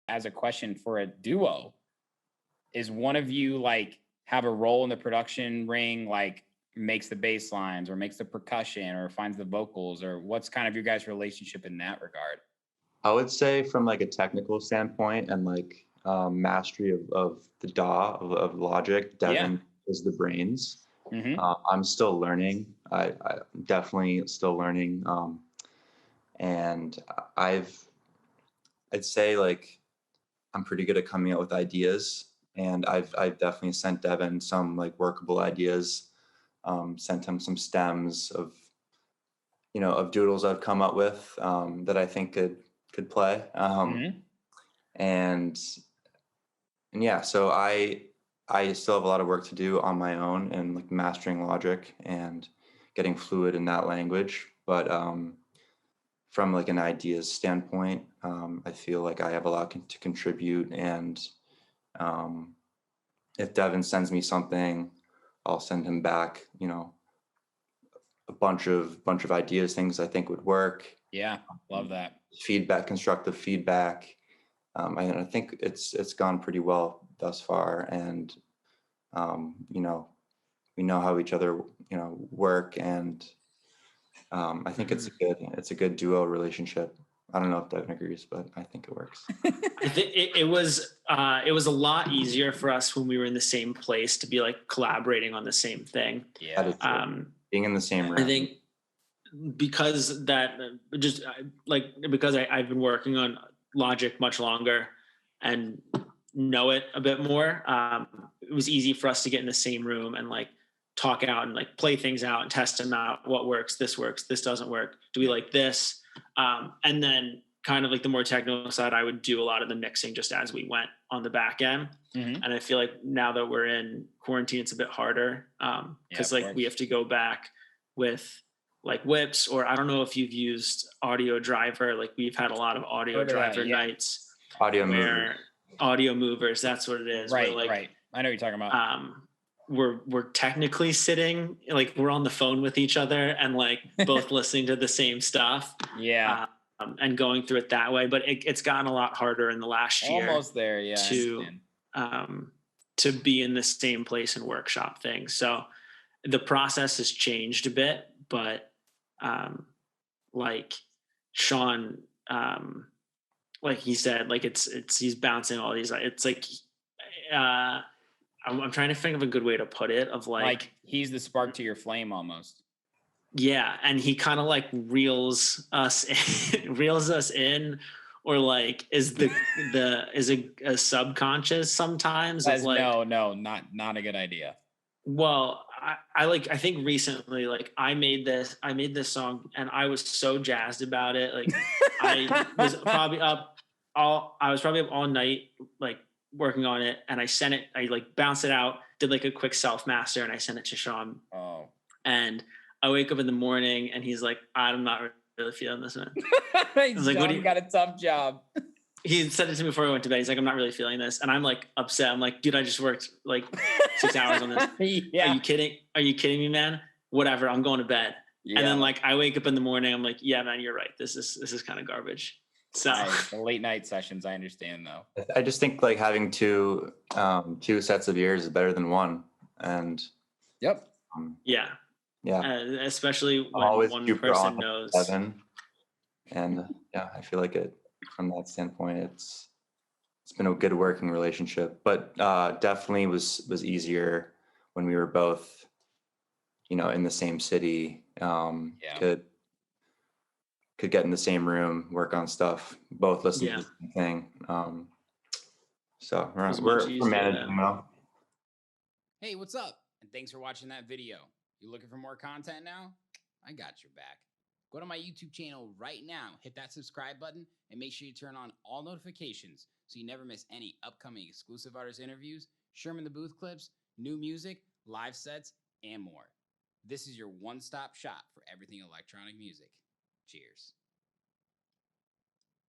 as a question for a duo, is one of you like have a role in the production ring, like makes the bass lines or makes the percussion or finds the vocals, or what's kind of your guys' relationship in that regard? I would say from like a technical standpoint and like mastery of the DAW of Logic, Yeah. Devin is the brains. Hmm. I'm still learning. I'm definitely still learning. And I've, I'd say like I'm pretty good at coming up with ideas, and I've definitely sent Devin some like workable ideas. Sent him some stems of of doodles I've come up with that I think could play. Hmm. And and yeah, so I still have a lot of work to do on my own and like mastering Logic and getting fluid in that language. But from like an ideas standpoint, I feel like I have a lot to contribute. And um, if Devin sends me something, I'll send him back, a bunch of ideas, things I think would work, Yeah. Love that. feedback, constructive feedback. I think it's gone pretty well thus far, and you know, we know how each other work, and I think Mhm. it's a good duo relationship. I don't know if Devin agrees, but I think it works. I think it was a lot easier for us when we were in the same place to be like collaborating on the same thing. That Yeah. is true. Being in the same I room. think because that just like because I've been working on Logic much longer and know it a bit more. It was easy for us to get in the same room and like talk out and like play things out and test them out. What works? This doesn't work. Do we like this? And then kind of like the more technical side, I would do a lot of the mixing just as we went on the back end. Hmm. And I feel like now that we're in quarantine, it's a bit harder Yeah, because of like we course. have to go back with like whips, or I don't know if you've used Audio Driver. Like we've had a lot of Audio Heard of that, Driver yeah. nights Audio movers. where audio movers, that's what it is. Where Right, like right. I know what you're talking about. we're technically sitting like we're on the phone with each other and like both listening to the same stuff Yeah. and going through it that way. But it's gotten a lot harder in the last year Almost there. Yeah, I to understand. to be in the same place and workshop things. So the process has changed a bit, but like Sean, like he said, like it's he's bouncing all these. It's like uh, I'm trying to think of a good way to put it. Of Like like, he's the spark to your flame almost. yeah, and he kind of like reels us reels us in, or like is a subconscious sometimes of As like, no, no, not a good idea. well, I think recently like I made this song and I was so jazzed about it. Like I was probably up all night like working on it, and I like bounced it out, did like a quick self master, and I sent it to Sean. Oh. And I wake up in the morning and he's like, I'm not really feeling this, man. I was like, what do John you, got a tough job. he said it to me before I went to bed. He's like, I'm not really feeling this. And I'm like upset. I'm like, dude, I just worked like 6 hours on this. Are Yeah. you kidding? Are you kidding me, man? Whatever. I'm going to bed. Yeah. And then like I wake up in the morning. I'm like, yeah, man, you're right. This is kind of garbage. So The late night sessions, I understand though. I just think like having two sets of ears is better than one. And Yep. yeah, yeah, especially I'm when always one super person on knows. Devin. And yeah, I feel like it from that standpoint, it's been a good working relationship. But definitely was easier when we were both, in the same city. Yeah. Could get in the same room, work on stuff, both listen to Yeah. the same thing. So It was we're much easier managing then. well. Hey, what's up? And thanks for watching that video. You looking for more content now? I got your back. Go to my YouTube channel right now, hit that subscribe button, and make sure you turn on all notifications so you never miss any upcoming exclusive artist interviews, Sherm in the Booth clips, new music, live sets, and more. This is your one-stop shop for everything electronic music. Cheers.